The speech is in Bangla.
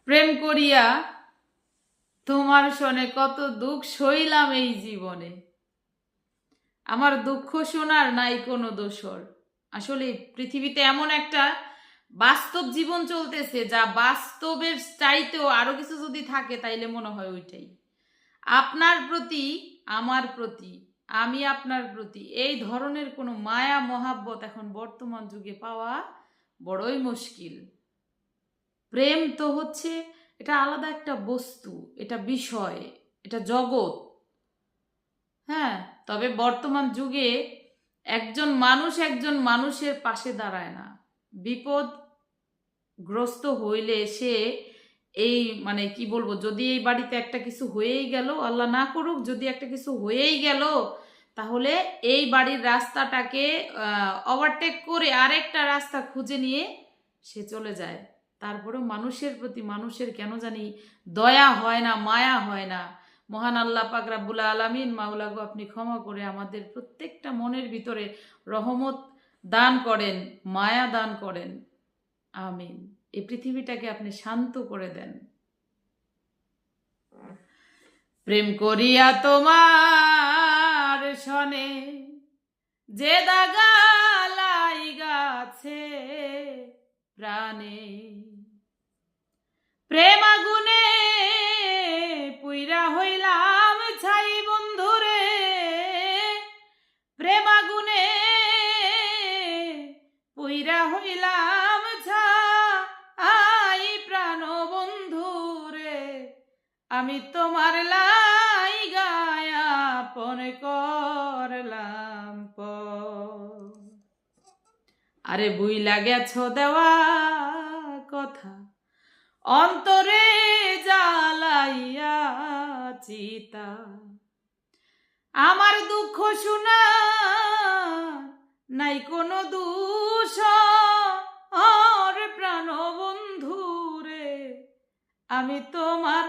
প্রেম করিয়া তোমার শোনে কত দুঃখ সইলাম এই জীবনে। আমার দুঃখ শোনার নাই কোনো দোসর। আসলে পৃথিবীতে এমন একটা বাস্তব জীবন চলতেছে, যা বাস্তবের চাইতেও আরো কিছু যদি থাকে তাইলে মনে হয় ওইটাই। আপনার প্রতি, আমার প্রতি, আমি আপনার প্রতি এই ধরনের কোনো মায়া মহাব্বত এখন বর্তমান যুগে পাওয়া বড়ই মুশকিল। প্রেম তো হচ্ছে এটা আলাদা একটা বস্তু, এটা বিষয়, এটা জগৎ। হ্যাঁ, তবে বর্তমান যুগে একজন মানুষের পাশে দাঁড়ায় না। বিপদগ্রস্ত হইলে সে এই মানে কি বলবো, যদি এই বাড়িতে একটা কিছু হয়েই গেল, আল্লাহ না করুক, যদি একটা কিছু হয়েই গেল, তাহলে এই বাড়ির রাস্তাটাকে ওভারটেক করে আরেকটা রাস্তা খুঁজে নিয়ে সে চলে যায়। তারপরেও মানুষের প্রতি মানুষের কেন জানি দয়া হয় না, মায়া হয় না। মহান আল্লাহ পাক রাব্বুল আলামিন, মাওলা গো, আপনি ক্ষমা করে আমাদের প্রত্যেকটা মনের ভিতরে রহমত দান করেন, মায়া দান করেন। আমিন। এই পৃথিবীটাকে আপনি শান্ত করে দেন। প্রেম করিয়া তোমার শনে যে দাগা লাইগাছে প্রাণে, প্রেম আগুনে পুইরা হইলাম ছাই বন্ধুরে, প্রেম আগুনে পুইরা হইলাম ছাই প্রাণ বন্ধুরে, আমি তোমার লাইগায় আপন করলাম পর। আরে বুইলা গেছো দেওয়া কথা, অন্তরে জ্বালাইয়া চিতা, আমার দুঃখ শুনা নাই কোনো দোষ প্রাণ বন্ধুরে, আমি তোমার